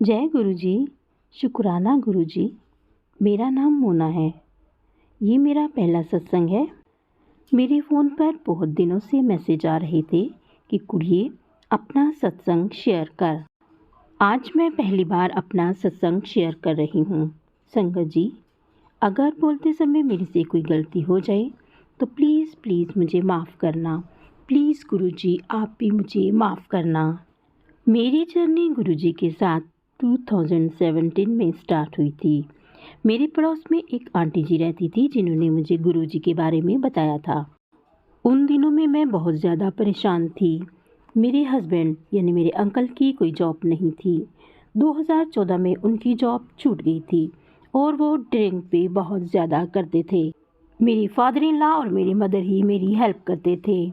जय गुरुजी। शुक्राना गुरुजी। मेरा नाम मोना है। ये मेरा पहला सत्संग है। मेरे फ़ोन पर बहुत दिनों से मैसेज आ रहे थे कि कुड़िए अपना सत्संग शेयर कर। आज मैं पहली बार अपना सत्संग शेयर कर रही हूँ। संगत जी, अगर बोलते समय मेरे से कोई गलती हो जाए तो प्लीज़ प्लीज़ मुझे माफ़ करना। प्लीज़ गुरुजी आप भी मुझे माफ़ करना। मेरी जर्नी गुरुजी के साथ 2017 में स्टार्ट हुई थी। मेरे पड़ोस में एक आंटी जी रहती थी जिन्होंने मुझे गुरुजी के बारे में बताया था। उन दिनों में मैं बहुत ज़्यादा परेशान थी। मेरे हस्बैंड यानी मेरे अंकल की कोई जॉब नहीं थी। 2014 में उनकी जॉब छूट गई थी और वो ड्रिंक भी बहुत ज़्यादा करते थे। मेरे फादर इन लॉ और मेरी मदर ही मेरी हेल्प करते थे।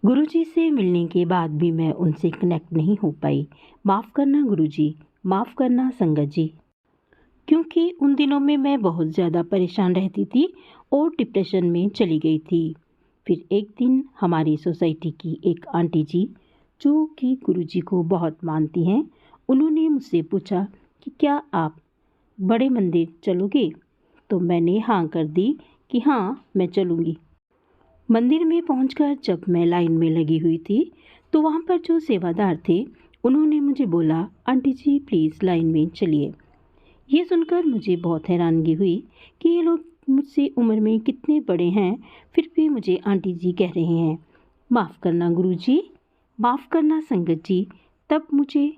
गुरुजी से मिलने के बाद भी मैं उनसे कनेक्ट नहीं हो पाई। माफ़ करना गुरुजी, माफ़ करना संगत जी। क्योंकि उन दिनों में मैं बहुत ज़्यादा परेशान रहती थी और डिप्रेशन में चली गई थी। फिर एक दिन हमारी सोसाइटी की एक आंटी जी जो कि गुरुजी को बहुत मानती हैं, उन्होंने मुझसे पूछा कि क्या आप बड़े मंदिर चलोगे? तो मैंने हाँ कर दी कि हाँ मैं चलूँगी। मंदिर में पहुंचकर जब मैं लाइन में लगी हुई थी तो वहां पर जो सेवादार थे उन्होंने मुझे बोला, आंटी जी प्लीज़ लाइन में चलिए। ये सुनकर मुझे बहुत हैरानगी हुई कि ये लोग मुझसे उम्र में कितने बड़े हैं, फिर भी मुझे आंटी जी कह रहे हैं। माफ़ करना गुरुजी, माफ़ करना संगत जी। तब मुझे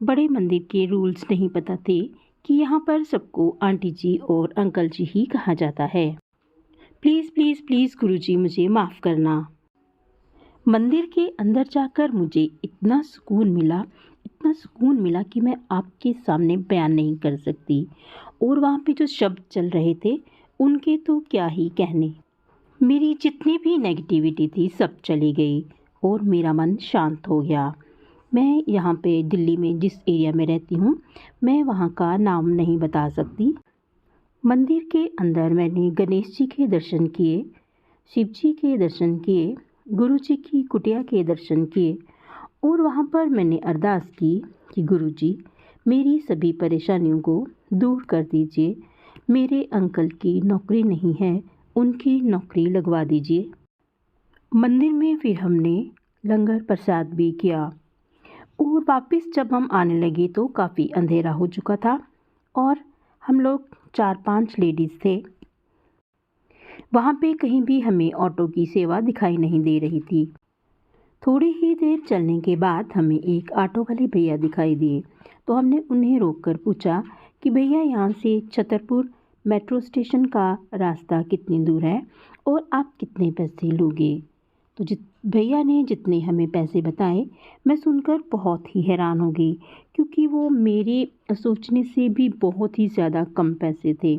बड़े मंदिर के रूल्स नहीं पता थे कि यहाँ पर सबको आंटी जी और अंकल जी ही कहा जाता है। प्लीज़ प्लीज़ प्लीज़ गुरुजी मुझे माफ़ करना। मंदिर के अंदर जाकर मुझे इतना सुकून मिला, इतना सुकून मिला कि मैं आपके सामने बयान नहीं कर सकती। और वहाँ पे जो शब्द चल रहे थे उनके तो क्या ही कहने। मेरी जितनी भी नेगेटिविटी थी सब चली गई और मेरा मन शांत हो गया। मैं यहाँ पे दिल्ली में जिस एरिया में रहती हूँ, मैं वहाँ का नाम नहीं बता सकती। मंदिर के अंदर मैंने गणेश जी के दर्शन किए, शिव जी के दर्शन किए, गुरु जी की कुटिया के दर्शन किए और वहाँ पर मैंने अरदास की कि गुरु जी मेरी सभी परेशानियों को दूर कर दीजिए। मेरे अंकल की नौकरी नहीं है, उनकी नौकरी लगवा दीजिए। मंदिर में फिर हमने लंगर प्रसाद भी किया और वापस जब हम आने लगे तो काफ़ी अंधेरा हो चुका था और हम लोग 4-5 लेडीज़ थे। वहाँ पे कहीं भी हमें ऑटो की सेवा दिखाई नहीं दे रही थी। थोड़ी ही देर चलने के बाद हमें एक ऑटो वाले भैया दिखाई दिए तो हमने उन्हें रोककर पूछा कि भैया यहाँ से छतरपुर मेट्रो स्टेशन का रास्ता कितनी दूर है और आप कितने पैसे लोगे? तो भैया ने जितने हमें पैसे बताए मैं सुनकर बहुत ही हैरान हो गई, क्योंकि वो मेरे सोचने से भी बहुत ही ज़्यादा कम पैसे थे।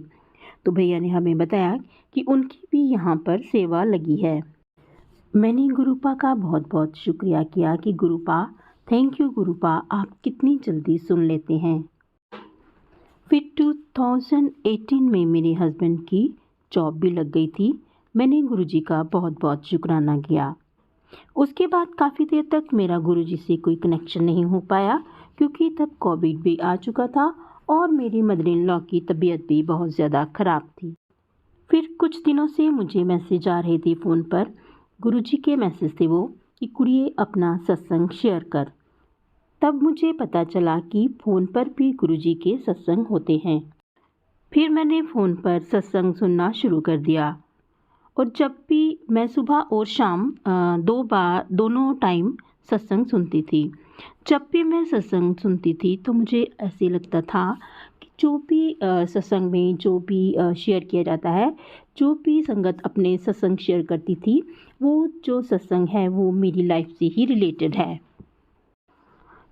तो भैया ने हमें बताया कि उनकी भी यहाँ पर सेवा लगी है। मैंने गुरुपा का बहुत बहुत शुक्रिया किया कि गुरुपा, थैंक यू गुरुपा, आप कितनी जल्दी सुन लेते हैं। फिर 2018 में मेरे हस्बैंड की जॉब भी लग गई थी। मैंने गुरुजी का बहुत बहुत शुक्राना किया। उसके बाद काफ़ी देर तक मेरा गुरुजी से कोई कनेक्शन नहीं हो पाया, क्योंकि तब कोविड भी आ चुका था और मेरी मदर इन लॉ की तबीयत भी बहुत ज़्यादा ख़राब थी। फिर कुछ दिनों से मुझे मैसेज आ रहे थे फ़ोन पर, गुरुजी के मैसेज थे वो, कि कुड़िए अपना सत्संग शेयर कर। तब मुझे पता चला कि फ़ोन पर भी गुरुजी के सत्संग होते हैं। फिर मैंने फ़ोन पर सत्संग सुनना शुरू कर दिया और जब भी मैं सुबह और शाम दोनों टाइम सत्संग सुनती थी। जब भी मैं सत्संग सुनती थी तो मुझे ऐसे लगता था कि जो भी सत्संग में जो भी शेयर किया जाता है, जो भी संगत अपने सत्संग शेयर करती थी, वो जो सत्संग है वो मेरी लाइफ से ही रिलेटेड है।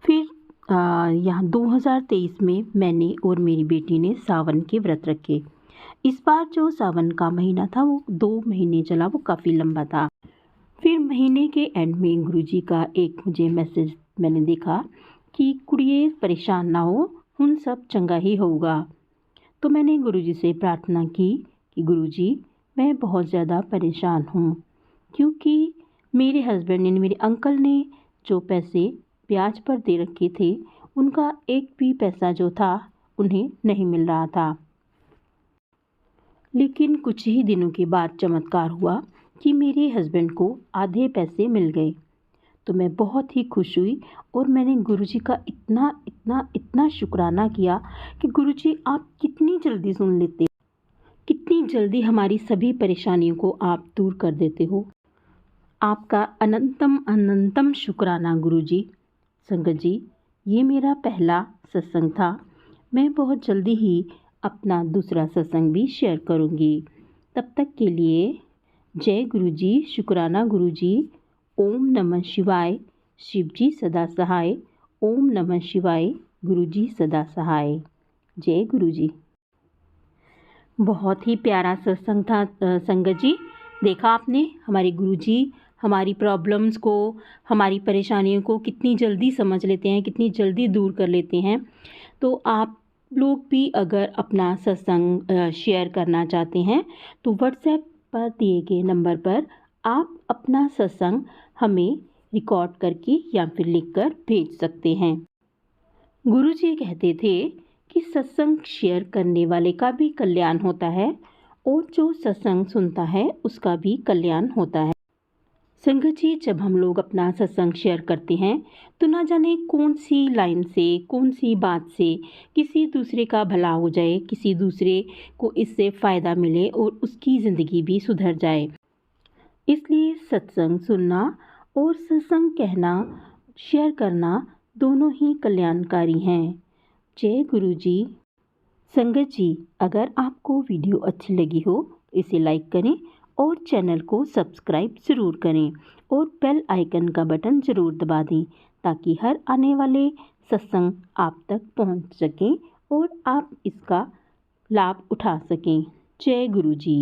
फिर यहाँ 2023 में मैंने और मेरी बेटी ने सावन के व्रत रखे। इस बार जो सावन का महीना था वो 2 महीने चला, वो काफ़ी लंबा था। फिर महीने के एंड में गुरुजी का एक मुझे मैसेज मैंने देखा कि कुड़िए परेशान ना हो, उन सब चंगा ही होगा। तो मैंने गुरुजी से प्रार्थना की कि गुरुजी मैं बहुत ज़्यादा परेशान हूँ, क्योंकि मेरे हस्बैंड ने, मेरे अंकल ने जो पैसे ब्याज पर दे रखे थे उनका एक भी पैसा जो था उन्हें नहीं मिल रहा था। लेकिन कुछ ही दिनों के बाद चमत्कार हुआ कि मेरे हस्बैंड को आधे पैसे मिल गए। तो मैं बहुत ही खुश हुई और मैंने गुरुजी का इतना इतना इतना शुक्राना किया कि गुरुजी आप कितनी जल्दी सुन लेते हो, कितनी जल्दी हमारी सभी परेशानियों को आप दूर कर देते हो। आपका अनंतम अनंतम शुक्राना गुरुजी। संगत जी, ये मेरा पहला सत्संग था। मैं बहुत जल्दी ही अपना दूसरा सत्संग भी शेयर करूँगी। तब तक के लिए जय गुरुजी, शुक्राना गुरुजी। ओम नमः शिवाय। शिवजी सदा सहाय। ओम नमः शिवाय। गुरुजी सदा सहाय। जय गुरुजी। बहुत ही प्यारा सत्संग था संगत जी। देखा आपने, हमारे गुरुजी हमारी प्रॉब्लम्स को, हमारी परेशानियों को कितनी जल्दी समझ लेते हैं, कितनी जल्दी दूर कर लेते हैं। तो आप लोग भी अगर अपना सत्संग शेयर करना चाहते हैं तो व्हाट्सएप पर दिए गए नंबर पर आप अपना सत्संग हमें रिकॉर्ड करके या फिर लिखकर भेज सकते हैं। गुरुजी कहते थे कि सत्संग शेयर करने वाले का भी कल्याण होता है और जो सत्संग सुनता है उसका भी कल्याण होता है। संगत जी, जब हम लोग अपना सत्संग शेयर करते हैं तो ना जाने कौन सी लाइन से, कौन सी बात से किसी दूसरे का भला हो जाए, किसी दूसरे को इससे फ़ायदा मिले और उसकी ज़िंदगी भी सुधर जाए। इसलिए सत्संग सुनना और सत्संग कहना, शेयर करना दोनों ही कल्याणकारी हैं। जय गुरुजी। संगत जी, अगर आपको वीडियो अच्छी लगी हो तो इसे लाइक करें और चैनल को सब्सक्राइब ज़रूर करें और बेल आइकन का बटन ज़रूर दबा दें ताकि हर आने वाले सत्संग आप तक पहुंच सकें और आप इसका लाभ उठा सकें। जय गुरुजी।